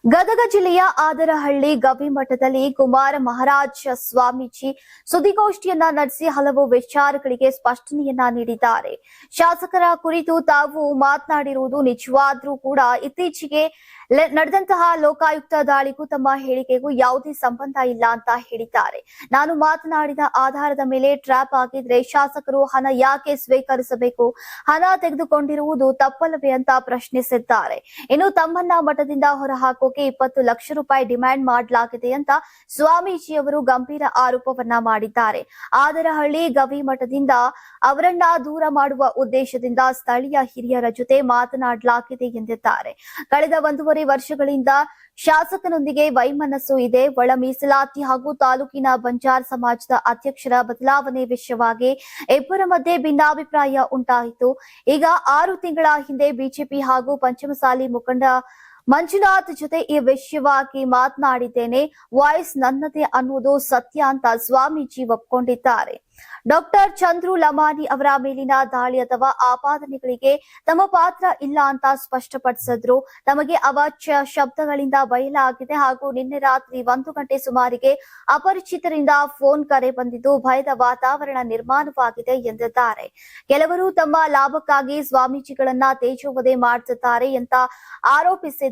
ಗದಗ ಜಿಲ್ಲೆಯ ಆದರಹಳ್ಳಿ ಗವಿಮಠದಲ್ಲಿ ಕುಮಾರ ಮಹಾರಾಜ ಸ್ವಾಮೀಜಿ ಸುದ್ದಿಗೋಷ್ಠಿಯನ್ನ ನಡೆಸಿ ಹಲವು ವಿಚಾರಗಳಿಗೆ ಸ್ಪಷ್ಟನೆಯನ್ನ ನೀಡಿದ್ದಾರೆ. ಶಾಸಕರ ಕುರಿತು ತಾವು ಮಾತನಾಡಿರುವುದು ನಿಜವಾದ್ರೂ ಕೂಡ ಇತ್ತೀಚೆಗೆ ನಡೆದಂತಹ ಲೋಕಾಯುಕ್ತ ದಾಳಿಗೂ ತಮ್ಮ ಹೇಳಿಕೆಗೂ ಯಾವುದೇ ಸಂಬಂಧ ಇಲ್ಲ ಅಂತ ಹೇಳಿದ್ದಾರೆ. ನಾನು ಮಾತನಾಡಿದ ಆಧಾರದ ಮೇಲೆ ಟ್ರ್ಯಾಪ್ ಆಗಿದ್ರೆ ಶಾಸಕರು ಹಣ ಯಾಕೆ ಸ್ವೀಕರಿಸಬೇಕು? ಹಣ ತೆಗೆದುಕೊಂಡಿರುವುದು ತಪ್ಪಲ್ಲವೇ ಅಂತ ಪ್ರಶ್ನಿಸಿದ್ದಾರೆ. ಇನ್ನು ತಮ್ಮನ್ನ ಮಠದಿಂದ ಹೊರಹಾಕೋಕೆ 20 ಲಕ್ಷ ರೂಪಾಯಿ ಡಿಮ್ಯಾಂಡ್ ಮಾಡಲಾಗಿದೆ ಅಂತ ಸ್ವಾಮೀಜಿಯವರು ಗಂಭೀರ ಆರೋಪವನ್ನ ಮಾಡಿದ್ದಾರೆ. ಆದರಹಳ್ಳಿ ಗವಿಮಠದಿಂದ ಅವರನ್ನ ದೂರ ಮಾಡುವ ಉದ್ದೇಶದಿಂದ ಸ್ಥಳೀಯ ಹಿರಿಯರ ಜೊತೆ ಮಾತನಾಡಲಾಗಿದೆ ಎಂದಿದ್ದಾರೆ. ಕಳೆದ 1.5 ವರ್ಷಗಳಿಂದ ಶಾಸಕನೊಂದಿಗೆ ವೈಮನಸ್ಸು ಇದೆ. ಒಳ ಮೀಸಲಾತಿ ಹಾಗೂ ತಾಲೂಕಿನ ಬಂಜಾರ ಸಮಾಜದ ಅಧ್ಯಕ್ಷರ ಬದಲಾವಣೆ ವಿಷಯವಾಗಿ ಇಬ್ಬರ ಮಧ್ಯೆ ಭಿನ್ನಾಭಿಪ್ರಾಯ ಉಂಟಾಯಿತು. ಈಗ 6 ತಿಂಗಳ ಹಿಂದೆ ಬಿಜೆಪಿ ಹಾಗೂ ಪಂಚಮಸಾಲಿ ಮುಖಂಡ ಮಂಜುನಾಥ್ ಜೊತೆ ಈ ವಿಷಯವಾಗಿ ಮಾತನಾಡಿದ್ದೇನೆ. ವಾಯ್ಸ್ ನನ್ನದೇ ಅನ್ನುವುದು ಸತ್ಯ ಅಂತ ಸ್ವಾಮೀಜಿ ಒಪ್ಪಿಕೊಂಡಿದ್ದಾರೆ. ಡಾಕ್ಟರ್ ಚಂದ್ರು ಲಮಾನಿ ಅವರ ಮೇಲಿನ ದಾಳಿ ಅಥವಾ ಆಪಾದನೆಗಳಿಗೆ ತಮ್ಮ ಪಾತ್ರ ಇಲ್ಲ ಅಂತ ಸ್ಪಷ್ಟಪಡಿಸಿದ್ರು. ತಮಗೆ ಅವಾಚ್ಯ ಶಬ್ದಗಳಿಂದ ಬಯಲಾಗಿದೆ ಹಾಗೂ ನಿನ್ನೆ ರಾತ್ರಿ 1 ಗಂಟೆ ಸುಮಾರಿಗೆ ಅಪರಿಚಿತರಿಂದ ಫೋನ್ ಕರೆ ಬಂದಿದ್ದು ಭಯದ ವಾತಾವರಣ ನಿರ್ಮಾಣವಾಗಿದೆ ಎಂದಿದ್ದಾರೆ. ಕೆಲವರು ತಮ್ಮ ಲಾಭಕ್ಕಾಗಿ ಸ್ವಾಮೀಜಿಗಳನ್ನ ತೇಜೋವಧೆ ಮಾಡುತ್ತಿದ್ದಾರೆ ಅಂತ ಆರೋಪಿಸಿದ್ರು.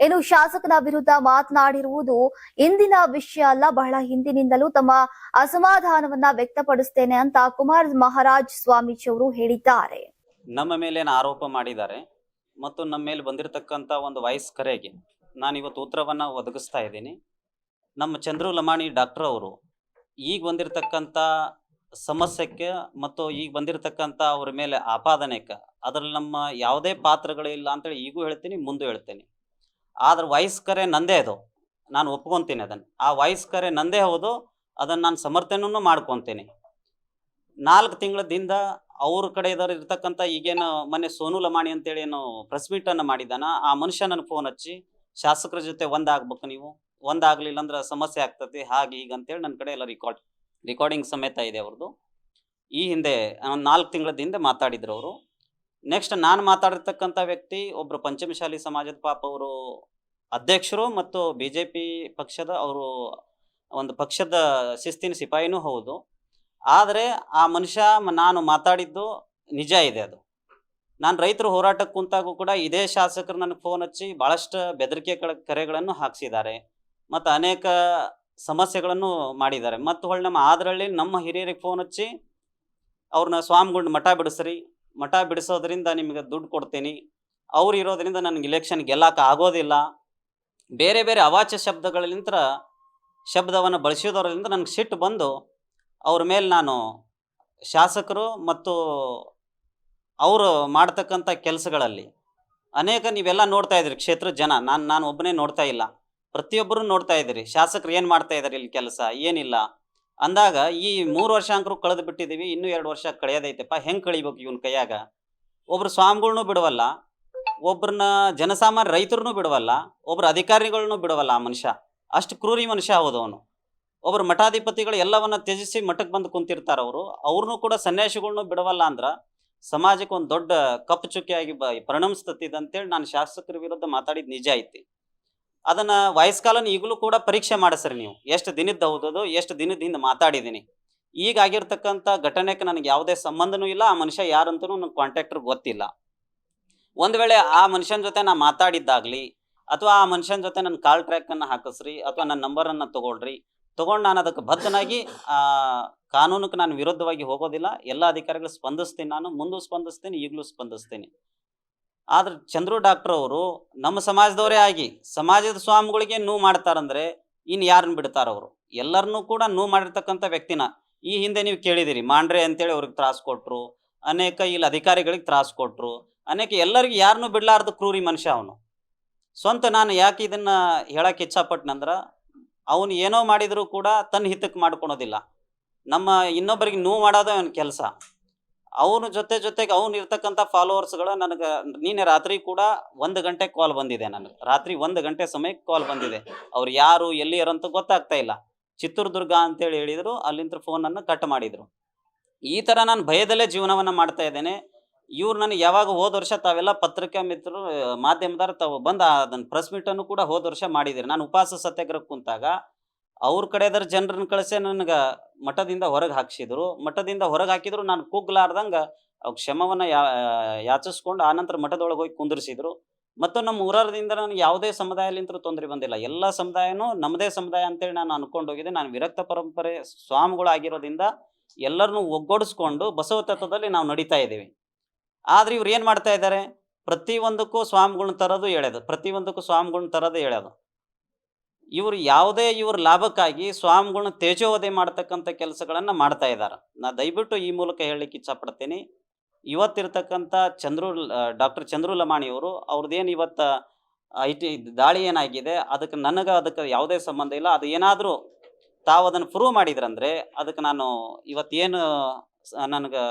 ಇನ್ನು ಶಾಸಕನ ವಿರುದ್ಧ ಮಾತನಾಡಿರುವುದು ಇಂದಿನ ವಿಷಯ ಅಲ್ಲ, ಬಹಳ ಹಿಂದಿನಿಂದಲೂ ತಮ್ಮ ಅಸಮಾಧಾನವನ್ನ ವ್ಯಕ್ತಪಡಿಸುತ್ತೇನೆ ಅಂತ ಕುಮಾರ್ ಮಹಾರಾಜ್ ಸ್ವಾಮೀಜಿ ಅವರು ಹೇಳಿದ್ದಾರೆ. ನಮ್ಮ ಮೇಲೆ ಆರೋಪ ಮಾಡಿದ್ದಾರೆ ಮತ್ತು ನಮ್ಮ ಮೇಲೆ ಬಂದಿರತಕ್ಕಂಥ ಒಂದು ವಾಯ್ಸ್ ಕರೆಗೆ ನಾನು ಇವತ್ತು ಉತ್ತರವನ್ನು ಒದಗಿಸ್ತಾ ಇದ್ದೀನಿ. ನಮ್ಮ ಚಂದ್ರು ಲಮಾಣಿ ಡಾಕ್ಟರ್ ಅವರು ಈಗ ಬಂದಿರತಕ್ಕಂಥ ಸಮಸ್ಯೆಗೆ ಮತ್ತು ಈಗ ಬಂದಿರತಕ್ಕಂಥ ಅವ್ರ ಮೇಲೆ ಆಪಾದನೆಗೆ ಅದರಲ್ಲಿ ನಮ್ಮ ಯಾವುದೇ ಪಾತ್ರಗಳಿಲ್ಲ ಅಂತೇಳಿ ಈಗೂ ಹೇಳ್ತೀನಿ, ಮುಂದೆ ಹೇಳ್ತೀನಿ. ಆದ್ರೆ ವಾಯ್ಸ್ ಕರೆ ನಂದೇ ಅದು, ನಾನು ಒಪ್ಕೊತೀನಿ ಅದನ್ನು. ಆ ವಾಯ್ಸ್ ಕರೆ ನಂದೇ ಹೌದು, ಅದನ್ನು ನಾನು ಸಮರ್ಥನೆಯೂ ಮಾಡ್ಕೊತೀನಿ. 4 ತಿಂಗಳದಿಂದ ಅವ್ರ ಕಡೆ ಇರ್ತಕ್ಕಂಥ ಈಗೇನು ಮೊನ್ನೆ ಸೋನು ಲಮಾಣಿ ಅಂತೇಳಿ ಏನು ಪ್ರೆಸ್ ಮೀಟನ್ನು ಮಾಡಿದಾನ, ಆ ಮನುಷ್ಯ ನನಗೆ ಫೋನ್ ಹಚ್ಚಿ ಶಾಸಕರ ಜೊತೆ ಒಂದಾಗಬೇಕು, ನೀವು ಒಂದಾಗಲಿಲ್ಲ ಅಂದ್ರೆ ಸಮಸ್ಯೆ ಆಗ್ತದೆ, ಹಾಗೆ ಈಗ ಅಂತೇಳಿ ನನ್ನ ಕಡೆ ಎಲ್ಲ ರೆಕಾರ್ಡಿಂಗ್ ಸಮೇತ ಇದೆ ಅವ್ರದ್ದು. ಈ ಹಿಂದೆ 4 ತಿಂಗಳ ಹಿಂದೆ ಮಾತಾಡಿದ್ರು ಅವರು. ನೆಕ್ಸ್ಟ್ ನಾನು ಮಾತಾಡಿರ್ತಕ್ಕಂಥ ವ್ಯಕ್ತಿ ಒಬ್ಬರು ಪಂಚಮಶಾಲಿ ಸಮಾಜದ ಪಾಪ ಅವರು ಅಧ್ಯಕ್ಷರು ಮತ್ತು BJP ಪಕ್ಷದ ಅವರು ಒಂದು ಪಕ್ಷದ ಶಿಸ್ತಿನ ಸಿಪಾಯಿನೂ ಹೌದು. ಆದರೆ ಆ ಮನುಷ್ಯ ನಾನು ಮಾತಾಡಿದ್ದು ನಿಜ ಇದೆ. ಅದು ನಾನು ರೈತರು ಹೋರಾಟಕ್ಕೆ ಕುಂತಾಗೂ ಕೂಡ ಇದೇ ಶಾಸಕರು ನನಗೆ ಫೋನ್ ಹಚ್ಚಿ ಭಾಳಷ್ಟು ಬೆದರಿಕೆ ಕರೆಗಳನ್ನು ಹಾಕ್ಸಿದ್ದಾರೆ ಮತ್ತು ಅನೇಕ ಸಮಸ್ಯೆಗಳನ್ನು ಮಾಡಿದ್ದಾರೆ. ಮತ್ತು ಹೊಳ್ಳಿ ನಮ್ಮ ಆದರಳ್ಳಿ ನಮ್ಮ ಹಿರಿಯರಿಗೆ ಫೋನ್ ಹಚ್ಚಿ ಅವ್ರನ್ನ ಸ್ವಾಮಿಗೊಂಡು ಮಠ ಬಿಡಿಸ್ರಿ, ಮಠ ಬಿಡಿಸೋದ್ರಿಂದ ನಿಮಗೆ ದುಡ್ಡು ಕೊಡ್ತೀನಿ, ಅವ್ರು ಇರೋದ್ರಿಂದ ನನಗೆ ಇಲೆಕ್ಷನ್ ಗೆಲ್ಲಕ್ಕೆ ಆಗೋದಿಲ್ಲ, ಬೇರೆ ಬೇರೆ ಅವಾಚ್ಯ ಶಬ್ದವನ್ನು ಬಳಸೋದ್ರಿಂದ ನನಗೆ ಸಿಟ್ಟು ಬಂದು ಅವ್ರ ಮೇಲೆ ನಾನು ಶಾಸಕರು ಮತ್ತು ಅವರು ಮಾಡ್ತಕ್ಕಂಥ ಕೆಲಸಗಳಲ್ಲಿ ಅನೇಕ ನೀವೆಲ್ಲ ನೋಡ್ತಾ ಇದ್ದೀರಿ, ಕ್ಷೇತ್ರದ ಜನ, ನಾನು ಒಬ್ಬನೇ ನೋಡ್ತಾ ಇಲ್ಲ, ಪ್ರತಿಯೊಬ್ಬರು ನೋಡ್ತಾ ಇದ್ದೀರಿ ಶಾಸಕರು ಏನು ಮಾಡ್ತಾ ಇದ್ದಾರೆ ಇಲ್ಲಿ ಕೆಲಸ ಏನಿಲ್ಲ ಅಂದಾಗ ಈ 3 ವರ್ಷ ಅಂಕರು ಕಳೆದು ಬಿಟ್ಟಿದ್ದೀವಿ, ಇನ್ನೂ 2 ವರ್ಷ ಕಳೆಯೋದೈತೆಪ್ಪ, ಹೆಂಗೆ ಕಳಿಬೇಕು ಇವನ ಕೈಯಾಗ? ಒಬ್ರು ಸ್ವಾಮಿಗಳ್ನೂ ಬಿಡವಲ್ಲ, ಒಬ್ರನ್ನ ಜನಸಾಮಾನ್ಯ ರೈತರನ್ನೂ ಬಿಡವಲ್ಲ, ಒಬ್ರು ಅಧಿಕಾರಿಗಳನ್ನೂ ಬಿಡವಲ್ಲ. ಆ ಮನುಷ್ಯ ಅಷ್ಟು ಕ್ರೂರಿ ಮನುಷ್ಯ ಹೌದು ಅವನು. ಒಬ್ರು ಮಠಾಧಿಪತಿಗಳು ಎಲ್ಲವನ್ನ ತ್ಯಜಿಸಿ ಮಠಕ್ಕೆ ಬಂದು ಕುಂತಿರ್ತಾರೆ, ಅವ್ರನ್ನೂ ಕೂಡ ಸನ್ಯಾಸಿಗಳ್ನೂ ಬಿಡವಲ್ಲ ಅಂದ್ರೆ ಸಮಾಜಕ್ಕೆ ಒಂದು ದೊಡ್ಡ ಕಪ್ಪು ಚುಕ್ಕಿಯಾಗಿ ಪರಿಣಮಿಸ್ತತಿದೆ ಅಂತೇಳಿ ನಾನು ಶಾಸಕರ ವಿರುದ್ಧ ಮಾತಾಡಿದ ನಿಜ ಐತಿ. ಅದನ್ನು ವಾಯ್ಸ್ ಕಾಲನ್ನು ಈಗಲೂ ಕೂಡ ಪರೀಕ್ಷೆ ಮಾಡಿಸ್ರಿ ನೀವು, ಎಷ್ಟು ದಿನದ್ದು ಹೌದದು, ಎಷ್ಟು ದಿನದ ಹಿಂದೆ ಮಾತಾಡಿದ್ದೀನಿ. ಈಗ ಆಗಿರ್ತಕ್ಕಂಥ ಘಟನೆಗೆ ನನಗೆ ಯಾವುದೇ ಸಂಬಂಧನೂ ಇಲ್ಲ, ಆ ಮನುಷ್ಯ ಯಾರಂತೂ ನನಗೆ ಕಾಂಟ್ಯಾಕ್ಟರ್ ಗೊತ್ತಿಲ್ಲ. ಒಂದು ವೇಳೆ ಆ ಮನುಷ್ಯನ ಜೊತೆ ನಾನು ಮಾತಾಡಿದ್ದಾಗಲಿ ಅಥವಾ ಆ ಮನುಷ್ಯನ ಜೊತೆ ನನ್ನ ಕಾಲ್ ಟ್ರ್ಯಾಕನ್ನು ಹಾಕಿಸ್ರಿ ಅಥವಾ ನನ್ನ ನಂಬರನ್ನು ತೊಗೊಳ್ರಿ, ತೊಗೊಂಡು ನಾನು ಅದಕ್ಕೆ ಬದ್ಧನಾಗಿ ಕಾನೂನಕ್ಕೆ ನಾನು ವಿರುದ್ಧವಾಗಿ ಹೋಗೋದಿಲ್ಲ. ಎಲ್ಲ ಅಧಿಕಾರಿಗಳು ಸ್ಪಂದಿಸ್ತೀನಿ, ನಾನು ಮುಂದೂ ಸ್ಪಂದಿಸ್ತೀನಿ, ಈಗಲೂ ಸ್ಪಂದಿಸ್ತೀನಿ. ಆದ್ರೆ ಚಂದ್ರು ಡಾಕ್ಟರ್ ಅವರು ನಮ್ಮ ಸಮಾಜದವರೇ ಆಗಿ ಸಮಾಜದ ಸ್ವಾಮಿಗಳಿಗೆ ನೋವು ಮಾಡ್ತಾರಂದ್ರೆ ಇನ್ನು ಯಾರನ್ನ ಬಿಡ್ತಾರ? ಅವರು ಎಲ್ಲರನ್ನೂ ಕೂಡ ನೋವು ಮಾಡಿರ್ತಕ್ಕಂಥ ವ್ಯಕ್ತಿನ ಈ ಹಿಂದೆ ನೀವು ಕೇಳಿದಿರಿ, ಮಾಂಡ್ರೆ ಅಂತೇಳಿ ಅವ್ರಿಗೆ ತ್ರಾಸು ಕೊಟ್ಟರು, ಅನೇಕ ಇಲ್ಲಿ ಅಧಿಕಾರಿಗಳಿಗೆ ತ್ರಾಸು ಕೊಟ್ಟರು, ಅನೇಕ ಎಲ್ಲರಿಗೂ ಯಾರನ್ನೂ ಬಿಡಲಾರ್ದು ಕ್ರೂರಿ ಮನುಷ್ಯ ಅವನು. ಸ್ವಂತ ನಾನು ಯಾಕೆ ಇದನ್ನು ಹೇಳಕ್ಕೆ ಇಚ್ಛಪಟ್ಟನಂದ್ರೆ ಅವನು ಏನೋ ಮಾಡಿದರೂ ಕೂಡ ತನ್ನ ಹಿತಕ್ಕೆ ಮಾಡ್ಕೊಳೋದಿಲ್ಲ, ನಮ್ಮ ಇನ್ನೊಬ್ಬರಿಗೆ ನೋವು ಮಾಡೋದೇ ಅವನ ಕೆಲಸ. ಅವನ ಜೊತೆಗೆ ಅವನು ಇರ್ತಕ್ಕಂಥ ಫಾಲೋವರ್ಸ್ಗಳು ನನಗೆ ನೀನೆ ರಾತ್ರಿ ಕೂಡ 1 ಗಂಟೆ ಕಾಲ್ ಬಂದಿದೆ, ನನಗೆ ರಾತ್ರಿ 1 ಗಂಟೆ ಸಮಯಕ್ಕೆ ಕಾಲ್ ಬಂದಿದೆ. ಅವ್ರು ಯಾರು ಎಲ್ಲಿ ಯಾರಂತ ಗೊತ್ತಾಗ್ತಾ ಇಲ್ಲ. ಚಿತ್ರದುರ್ಗ ಅಂತೇಳಿ ಹೇಳಿದರು, ಅಲ್ಲಿಂದ ಫೋನನ್ನು ಕಟ್ ಮಾಡಿದರು. ಈ ಥರ ನಾನು ಭಯದಲ್ಲೇ ಜೀವನವನ್ನು ಮಾಡ್ತಾ ಇದ್ದೇನೆ. ಇವ್ರು ನನಗೆ ಯಾವಾಗ ಹೋದ ವರ್ಷ ತಾವೆಲ್ಲ ಪತ್ರಿಕಾ ಮಿತ್ರರು ಮಾಧ್ಯಮದವ್ರು ತಾವು ಬಂದು ಅದನ್ನು ಪ್ರೆಸ್ ಮೀಟನ್ನು ಕೂಡ ಹೋದ ವರ್ಷ ಮಾಡಿದ್ದೀರಿ. ನಾನು ಉಪವಾಸ ಸತ್ಯಾಗ್ರಹ ಕುಂತಾಗ ಅವ್ರ ಕಡೆದರ ಜನರನ್ನ ಕಳಿಸೇ ನನಗೆ ಮಠದಿಂದ ಹೊರಗೆ ಹಾಕ್ಸಿದ್ರು. ಮಠದಿಂದ ಹೊರಗೆ ಹಾಕಿದ್ರು, ನಾನು ಕುಗ್ಲಾರ್ದಂಗೆ ಅವ್ರು ಕ್ಷಮವನ್ನು ಯಾಚಿಸ್ಕೊಂಡು ಆನಂತರ ಮಠದೊಳಗೆ ಹೋಗಿ ಕುಂದಿರಿಸಿದ್ರು. ಮತ್ತು ನಮ್ಮ ಊರದಿಂದ ನನಗೆ ಯಾವುದೇ ಸಮುದಾಯಲಿಂತರೂ ತೊಂದರೆ ಬಂದಿಲ್ಲ. ಎಲ್ಲ ಸಮುದಾಯನೂ ನಮ್ಮದೇ ಸಮುದಾಯ ಅಂತೇಳಿ ನಾನು ಅನ್ಕೊಂಡು ಹೋಗಿದ್ದೆ. ನಾನು ವಿರಕ್ತ ಪರಂಪರೆ ಸ್ವಾಮಿಗಳಾಗಿರೋದ್ರಿಂದ ಎಲ್ಲರನ್ನೂ ಒಗ್ಗೂಡಿಸ್ಕೊಂಡು ಬಸವ ತತ್ವದಲ್ಲಿ ನಾವು ನಡೀತಾ ಇದ್ದೀವಿ. ಆದರೆ ಇವ್ರು ಏನು ಮಾಡ್ತಾ ಇದ್ದಾರೆ, ಪ್ರತಿಯೊಂದಕ್ಕೂ ಸ್ವಾಮಿಗಳ್ನ ತರೋದು ಹೇಳೋದು, ಪ್ರತಿಯೊಂದಕ್ಕೂ ಸ್ವಾಮಿಗಳ್ನ ತರೋದು ಹೇಳೋದು. ಇವರು ಯಾವುದೇ ಇವ್ರ ಲಾಭಕ್ಕಾಗಿ ಸ್ವಾಮಿಗಳ್ನ ತೇಜೋವಧೆ ಮಾಡ್ತಕ್ಕಂಥ ಕೆಲಸಗಳನ್ನು ಮಾಡ್ತಾ ಇದ್ದಾರೆ. ನಾ ದಯವಿಟ್ಟು ಈ ಮೂಲಕ ಹೇಳಲಿಕ್ಕೆ ಇಚ್ಛಪಡ್ತೀನಿ, ಇವತ್ತಿರ್ತಕ್ಕಂಥ ಡಾಕ್ಟರ್ ಚಂದ್ರು ಲಮಾಣಿಯವರು ಅವ್ರದ್ದೇನು ಇವತ್ತು IT ದಾಳಿ ಏನಾಗಿದೆ ಅದಕ್ಕೆ ಯಾವುದೇ ಸಂಬಂಧ ಇಲ್ಲ. ಅದು ಏನಾದರೂ ತಾವು ಅದನ್ನು ಪ್ರೂವ್ ಮಾಡಿದ್ರಂದರೆ ಅದಕ್ಕೆ ನಾನು ಇವತ್ತೇನು ನನಗೆ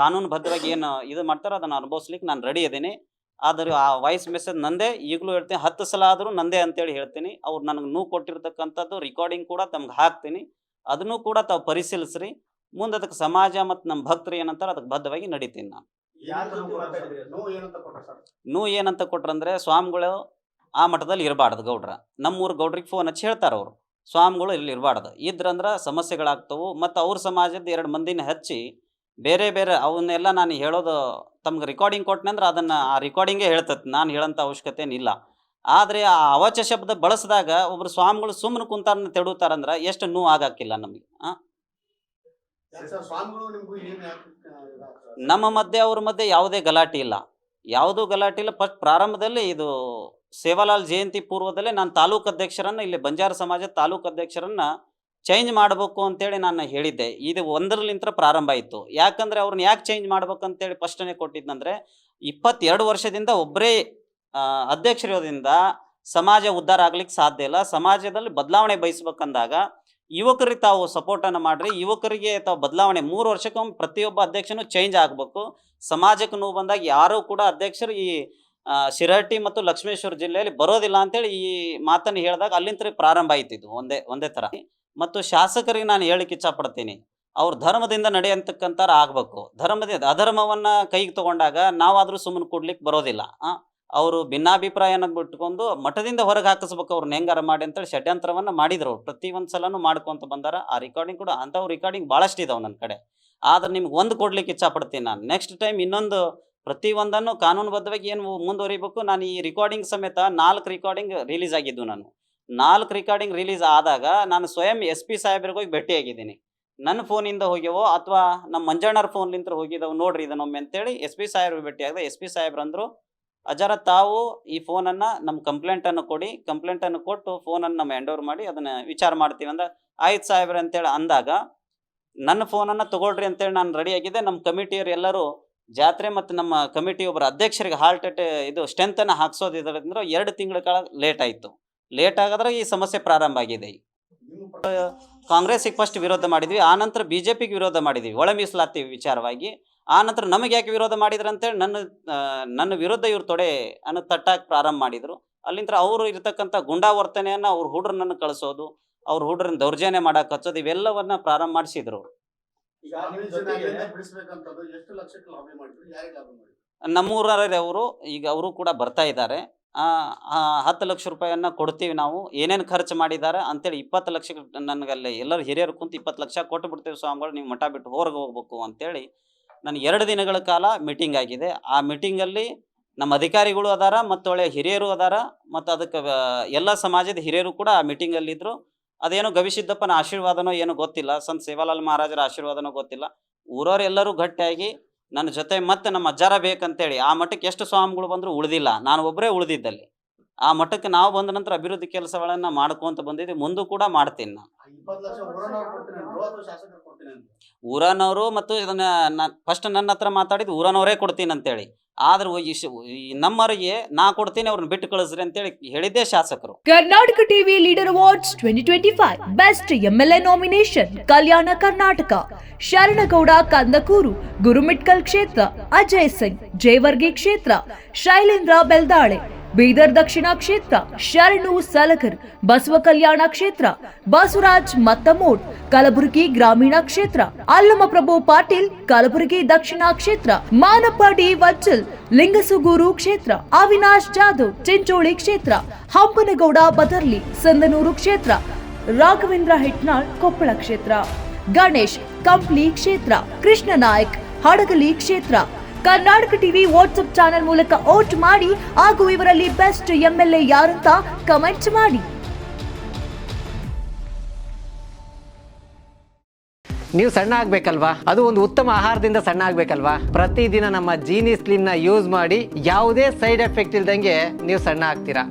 ಕಾನೂನುಬದ್ಧವಾಗಿ ಏನು ಇದು ಮಾಡ್ತಾರೋ ಅದನ್ನು ಅನುಭವಿಸ್ಲಿಕ್ಕೆ ನಾನು ರೆಡಿ ಇದ್ದೀನಿ. ಆದರೆ ಆ ವಾಯ್ಸ್ ಮೆಸೇಜ್ ನಂದೇ, ಈಗಲೂ ಹೇಳ್ತೀನಿ, 10 ಸಲ ಆದರೂ ನಂದೇ ಅಂತೇಳಿ ಹೇಳ್ತೀನಿ. ಅವ್ರು ನನಗೆ ನೋವು ಕೊಟ್ಟಿರ್ತಕ್ಕಂಥದ್ದು ರಿಕಾರ್ಡಿಂಗ್ ಕೂಡ ತಮ್ಗೆ ಹಾಕ್ತೀನಿ, ಅದನ್ನು ಕೂಡ ತಾವು ಪರಿಶೀಲಿಸ್ರಿ. ಮುಂದೆ ಅದಕ್ಕೆ ಸಮಾಜ ಮತ್ತು ನಮ್ಮ ಭಕ್ತರು ಏನಂತಾರೆ ಅದಕ್ಕೆ ಬದ್ಧವಾಗಿ ನಡೀತೀನಿ ನಾನು. ನೋವು ಏನಂತ ಕೊಟ್ರಂದ್ರೆ, ಸ್ವಾಮಿಗಳು ಆ ಮಠದಲ್ಲಿ ಇರಬಾರ್ದು ಗೌಡ್ರ. ನಮ್ಮೂರು ಗೌಡ್ರಿಗೆ ಫೋನ್ ಹಚ್ಚಿ ಹೇಳ್ತಾರೆ ಅವರು, ಸ್ವಾಮಿಗಳು ಇಲ್ಲಿ ಇರಬಾರ್ದು, ಇದ್ರಂದ್ರೆ ಸಮಸ್ಯೆಗಳಾಗ್ತವೆ. ಮತ್ತು ಅವ್ರ ಸಮಾಜದ 2 ಮಂದಿನ ಹಚ್ಚಿ ಬೇರೆ ಅವನ್ನೆಲ್ಲ ನಾನು ಹೇಳೋದು ತಮ್ಗೆ ರಿಕಾರ್ಡಿಂಗ್ ಕೊಟ್ಟನಂದ್ರೆ ಅದನ್ನು ಆ ರಿಕಾರ್ಡಿಂಗೇ ಹೇಳ್ತದೆ, ನಾನು ಹೇಳೋಂಥ ಅವಶ್ಯಕತೆ ಏನಿಲ್ಲ. ಆದರೆ ಆ ಅವಾಚ್ಯ ಶಬ್ದ ಬಳಸಿದಾಗ ಒಬ್ಬರು ಸ್ವಾಮಿಗಳು ಸುಮ್ಮನೆ ಕುಂತಾರನ್ನ ತೆಡುತ್ತಾರಂದ್ರೆ ಎಷ್ಟು ನೋವು ಆಗಾಕಿಲ್ಲ ನಮಗೆ. ನಮ್ಮ ಮಧ್ಯೆ ಅವ್ರ ಮಧ್ಯೆ ಯಾವುದೇ ಗಲಾಟೆ ಇಲ್ಲ, ಯಾವುದೂ ಗಲಾಟೆ ಇಲ್ಲ. ಫಸ್ಟ್ ಪ್ರಾರಂಭದಲ್ಲಿ ಇದು ಸೇವಾಲಾಲ್ ಜಯಂತಿ ಪೂರ್ವದಲ್ಲೇ ನಾನು ತಾಲೂಕು ಅಧ್ಯಕ್ಷರನ್ನು, ಇಲ್ಲಿ ಬಂಜಾರ ಸಮಾಜದ ತಾಲೂಕು ಅಧ್ಯಕ್ಷರನ್ನು ಚೇಂಜ್ ಮಾಡಬೇಕು ಅಂತೇಳಿ ನಾನು ಹೇಳಿದ್ದೆ. ಇದು 1ರಿಂದ ಪ್ರಾರಂಭ ಆಯಿತು. ಯಾಕಂದರೆ ಅವ್ರನ್ನ ಯಾಕೆ ಚೇಂಜ್ ಮಾಡ್ಬೇಕಂತೇಳಿ ಫಸ್ಟನೇ ಕೊಟ್ಟಿದ್ದಂದರೆ, 22 ವರ್ಷದಿಂದ ಒಬ್ಬರೇ ಅಧ್ಯಕ್ಷರಿರೋದ್ರಿಂದ ಸಮಾಜ ಉದ್ಧಾರ ಆಗ್ಲಿಕ್ಕೆ ಸಾಧ್ಯ ಇಲ್ಲ. ಸಮಾಜದಲ್ಲಿ ಬದಲಾವಣೆ ಬಯಸ್ಬೇಕಂದಾಗ ಯುವಕರಿಗೆ ತಾವು ಸಪೋರ್ಟನ್ನು ಮಾಡಿರಿ, ಯುವಕರಿಗೆ ತಾವು ಬದಲಾವಣೆ 3 ವರ್ಷಕ್ಕೊಮ್ಮೆ ಪ್ರತಿಯೊಬ್ಬ ಅಧ್ಯಕ್ಷನೂ ಚೇಂಜ್ ಆಗಬೇಕು. ಸಮಾಜಕ್ಕೆ ನೋವು ಬಂದಾಗ ಯಾರೂ ಕೂಡ ಅಧ್ಯಕ್ಷರು ಈ ಶಿರಹಟ್ಟಿ ಮತ್ತು ಲಕ್ಷ್ಮೇಶ್ವರ ಜಿಲ್ಲೆಯಲ್ಲಿ ಬರೋದಿಲ್ಲ ಅಂತೇಳಿ ಈ ಮಾತನ್ನು ಹೇಳಿದಾಗ ಅಲ್ಲಿಂದ ಪ್ರಾರಂಭ ಆಯ್ತಿದ್ದು ಒಂದೇ ಥರ. ಮತ್ತು ಶಾಸಕರಿಗೆ ನಾನು ಹೇಳಿಕ್ಕೆ ಇಚ್ಛಪಡ್ತೀನಿ, ಅವ್ರ ಧರ್ಮದಿಂದ ನಡೆಯಂತಕ್ಕಂಥವ್ರು ಆಗಬೇಕು. ಅಧರ್ಮವನ್ನು ಕೈಗೆ ತೊಗೊಂಡಾಗ ನಾವಾದರೂ ಸುಮ್ಮನೆ ಕೊಡ್ಲಿಕ್ಕೆ ಬರೋದಿಲ್ಲ. ಅವರು ಭಿನ್ನಾಭಿಪ್ರಾಯನ ಬಿಟ್ಕೊಂಡು ಮಠದಿಂದ ಹೊರಗೆ ಹಾಕಿಸ್ಬೇಕು ಅವ್ರನ್ನ ಹೆಂಗಾರ ಮಾಡಿ ಅಂತೇಳಿ ಷಡ್ಯಂತ್ರವನ್ನು ಮಾಡಿದ್ರು. ಅವ್ರು ಪ್ರತಿಯೊಂದು ಸಲನೂ ಮಾಡ್ಕೊತ ಬಂದಾರ. ಆ ರಿಕಾರ್ಡಿಂಗ್ ಕೂಡ ಅಂಥವು ರಿಕಾರ್ಡಿಂಗ್ ಭಾಳಷ್ಟು ಇದಾವೆ ನನ್ನ ಕಡೆ. ಆದ್ರೆ ನಿಮ್ಗೆ ಒಂದು ಕೊಡ್ಲಿಕ್ಕೆ ಇಚ್ಛಪಡ್ತೀನಿ ನಾನು, ನೆಕ್ಸ್ಟ್ ಟೈಮ್ ಇನ್ನೊಂದು ಪ್ರತಿಯೊಂದನ್ನು ಕಾನೂನುಬದ್ಧವಾಗಿ ಏನು ಮುಂದುವರಿಬೇಕು. ನಾನು ಈ ರಿಕಾರ್ಡಿಂಗ್ ಸಮೇತ 4 ರಿಕಾರ್ಡಿಂಗ್ ರಿಲೀಸ್ ಆಗಿದ್ದು. ನಾನು 4 ರಿಕಾರ್ಡಿಂಗ್ ರಿಲೀಸ್ ಆದಾಗ ನಾನು ಸ್ವಯಂ SP ಸಾಹೇಬ್ರಿಗೆ ಹೋಗಿ ಭೇಟಿಯಾಗಿದ್ದೀನಿ. ನನ್ನ ಫೋನಿಂದ ಹೋಗ್ಯವೋ ಅಥವಾ ನಮ್ಮ ಮಂಜಣ್ಣರ ಫೋನ್ಲಿಂತ ಹೋಗಿದ್ದವು, ನೋಡ್ರಿ ಇದನ್ನೊಮ್ಮೆ ಅಂತೇಳಿ SP ಸಾಹೇಬ್ರಿಗೆ ಭೇಟಿಯಾಗಿದೆ. SP ಸಾಹೇಬ್ರು ಅಂದರು, ಅಜರ ತಾವು ಈ ಫೋನನ್ನು ನಮ್ಮ ಕಂಪ್ಲೇಂಟನ್ನು ಕೊಡಿ, ಕಂಪ್ಲೇಂಟನ್ನು ಕೊಟ್ಟು ಫೋನನ್ನು ನಮ್ಮ ಹ್ಯಾಂಡ್ ಓವರ್ ಮಾಡಿ ಅದನ್ನು ವಿಚಾರ ಮಾಡ್ತೀವಿ ಅಂದ. ಆಯ್ತು ಸಾಹೇಬ್ರೆ ಅಂತೇಳಿ ಅಂದಾಗ ನನ್ನ ಫೋನನ್ನು ತೊಗೊಳ್ರಿ ಅಂತೇಳಿ ನಾನು ರೆಡಿಯಾಗಿದ್ದೆ. ನಮ್ಮ ಕಮಿಟಿಯವರು ಎಲ್ಲರೂ ಜಾತ್ರೆ ಮತ್ತು ನಮ್ಮ ಕಮಿಟಿ ಒಬ್ಬರು ಅಧ್ಯಕ್ಷರಿಗೆ ಇದು ಸ್ಟ್ರೆಂತನ್ನು ಹಾಕ್ಸೋದಿದ್ರಿಂದ 2 ತಿಂಗಳ ಕಾಲ ಲೇಟ್ ಆಯಿತು. ಲೇಟ್ ಆಗಿದ್ರೆ ಈ ಸಮಸ್ಯೆ ಪ್ರಾರಂಭ ಆಗಿದೆ. ಕಾಂಗ್ರೆಸ್ಸಿಗೆ ಫಸ್ಟ್ ವಿರೋಧ ಮಾಡಿದ್ವಿ, ಆನಂತರ BJPಗೆ ವಿರೋಧ ಮಾಡಿದ್ವಿ ಒಳ ಮೀಸಲಾತಿ ವಿಚಾರವಾಗಿ. ಆನಂತರ ನಮಗೆ ಯಾಕೆ ವಿರೋಧ ಮಾಡಿದ್ರು ಅಂತೇಳಿ ನನ್ನ ವಿರುದ್ಧ ಇವ್ರು ತೊಡೆ ತಟ್ಟಾಗಿ ಪ್ರಾರಂಭ ಮಾಡಿದರು. ಅಲ್ಲಿಂದ ಅವರು ಇರತಕ್ಕಂಥ ಗುಂಡಾವರ್ತನೆಯನ್ನು ಅವ್ರ ಹುಡ್ರನ್ನ ಕಳಿಸೋದು, ಅವ್ರ ಹುಡ್ರನ್ನ ದೌರ್ಜನ್ಯ ಮಾಡಕ್ಕೆ ಹಚ್ಚೋದು, ಇವೆಲ್ಲವನ್ನ ಪ್ರಾರಂಭ ಮಾಡಿಸಿದ್ರು. ನಮ್ಮೂರವರೇ ಅವರು ಈಗ ಅವರು ಕೂಡ ಬರ್ತಾ ಇದ್ದಾರೆ. 10 ಲಕ್ಷ ರೂಪಾಯಿಯನ್ನು ಕೊಡ್ತೀವಿ ನಾವು, ಏನೇನು ಖರ್ಚು ಮಾಡಿದ್ದಾರೆ ಅಂತೇಳಿ 20 ಲಕ್ಷ ನನಗಲ್ಲಿ ಎಲ್ಲರೂ ಹಿರಿಯರು ಕುಂತು 20 ಲಕ್ಷ ಕೊಟ್ಟು ಬಿಡ್ತೀವಿ ಸ್ವಾಮಿಗಳು, ನೀವು ಮಠ ಬಿಟ್ಟು ಹೊರಗೆ ಹೋಗ್ಬೇಕು ಅಂತೇಳಿ ನನಗೆ 2 ದಿನಗಳ ಕಾಲ ಮೀಟಿಂಗ್ ಆಗಿದೆ. ಆ ಮೀಟಿಂಗಲ್ಲಿ ನಮ್ಮ ಅಧಿಕಾರಿಗಳು ಅದಾರ ಮತ್ತು ಒಳ್ಳೆ ಹಿರಿಯರು ಅದಾರ ಮತ್ತು ಅದಕ್ಕೆ ಎಲ್ಲ ಸಮಾಜದ ಹಿರಿಯರು ಕೂಡ ಆ ಮೀಟಿಂಗಲ್ಲಿದ್ದರು. ಅದೇನೋ ಗವಿಸಿದ್ದಪ್ಪನ ಆಶೀರ್ವಾದನೋ ಏನೋ ಗೊತ್ತಿಲ್ಲ, ಸಂತ ಸೇವಾಲಾಲ್ ಮಹಾರಾಜರ ಆಶೀರ್ವಾದನೋ ಗೊತ್ತಿಲ್ಲ. ಊರವರೆಲ್ಲರೂ ಗಟ್ಟಿಯಾಗಿ ನನ್ನ ಜೊತೆ ಮತ್ತೆ ನಮ್ಮ ಅಜ್ಜಾರ ಬೇಕಂತೇಳಿ ಆ ಮಠಕ್ಕೆ ಎಷ್ಟು ಸ್ವಾಮಿಗಳು ಬಂದರೂ ಉಳಿದಿಲ್ಲ, ನಾನು ಒಬ್ಬರೇ ಉಳಿದಿದ್ದಲ್ಲಿ. ಆ ಮಠಕ್ಕೆ ನಾವು ಬಂದ ನಂತರ ಅಭಿವೃದ್ಧಿ ಕೆಲಸಗಳನ್ನು ಮಾಡ್ಕೊಂತ ಬಂದಿದ್ವಿ, ಮುಂದೂ ಕೂಡ ಮಾಡ್ತೀನಿ ನಾನು. ಊರನವರು ಮತ್ತು ಇದನ್ನ ಫಸ್ಟ್ ನನ್ನ ಹತ್ರ ಮಾತಾಡಿದ್ದು ಊರನವರೇ ಕೊಡ್ತೀನಿ ಅಂತೇಳಿ. ಆದ್ರೆ ನಮ್ಮವರಿಗೆ ನಾ ಕೊಡ್ತೀನಿ, ಅವ್ರನ್ನ ಬಿಟ್ಟು ಕಳಿಸ್ರಿ ಅಂತೇಳಿ ಹೇಳಿದ್ದೇ ಶಾಸಕರು. Karnataka TV leader awards 2025 best MLA nomination Kalyana Karnataka. Sharanagouda Kandakur Gurumitkal ಕ್ಷೇತ್ರ, ಅಜಯ್ ಸಿಂಗ್ ಜೇವರ್ಗಿ ಕ್ಷೇತ್ರ, ಶೈಲೇಂದ್ರ ಬೆಲ್ದಾಳೆ ಬೀದರ್ ದಕ್ಷಿಣ ಕ್ಷೇತ್ರ ಶರಣು ಸಲಗರ್, ಬಸವ ಕಲ್ಯಾಣ ಕ್ಷೇತ್ರ ಬಸವರಾಜ್ ಮತ್ತಮೋಡ್, ಕಲಬುರಗಿ ಗ್ರಾಮೀಣ ಕ್ಷೇತ್ರ ಅಲ್ಲಮಪ್ರಭು ಪಾಟೀಲ್, ಕಲಬುರಗಿ ದಕ್ಷಿಣ ಕ್ಷೇತ್ರ ಮಾನಪ್ಪ ಡಿ ವಜ್ಜಲ್, ಲಿಂಗಸುಗೂರು ಕ್ಷೇತ್ರ ಅವಿನಾಶ್ ಜಾಧವ್, ಚಿಂಚೋಳಿ ಕ್ಷೇತ್ರ ಹಂಪನಗೌಡ ಬದರ್ಲಿ, ಸಂದನೂರು ಕ್ಷೇತ್ರ ರಾಘವೇಂದ್ರ ಹಿಟ್ನಾಳ್, ಕೊಪ್ಪಳ ಕ್ಷೇತ್ರ ಗಣೇಶ್ ಕಂಪ್ಲಿ ಕ್ಷೇತ್ರ, ಕೃಷ್ಣ ನಾಯಕ್ ಹಡಗಲಿ ಕ್ಷೇತ್ರ. ಕರ್ನಾಟಕ ಟಿವಿ ವಾಟ್ಸ್ಆಪ್ ಚಾನೆಲ್ ಮೂಲಕ ವೋಟ್ ಮಾಡಿ ಹಾಗೂ ಇವರಲ್ಲಿ ಬೆಸ್ಟ್ ಎಂಎಲ್ಎ ಯಾರಂತ ಕಮೆಂಟ್ ಮಾಡಿ. ನೀವು ಸಣ್ಣ ಆಗ್ಬೇಕಲ್ವಾ? ಅದು ಒಂದು ಉತ್ತಮ ಆಹಾರದಿಂದ ಸಣ್ಣ ಆಗ್ಬೇಕಲ್ವಾ? ಪ್ರತಿದಿನ ನಮ್ಮ ಜೀನಿ ಸ್ಲಿಮ್ ನ ಯೂಸ್ ಮಾಡಿ ಯಾವುದೇ ಸೈಡ್ ಎಫೆಕ್ಟ್ ಇಲ್ದಂಗೆ ನೀವು ಸಣ್ಣ ಆಗ್ತೀರಾ.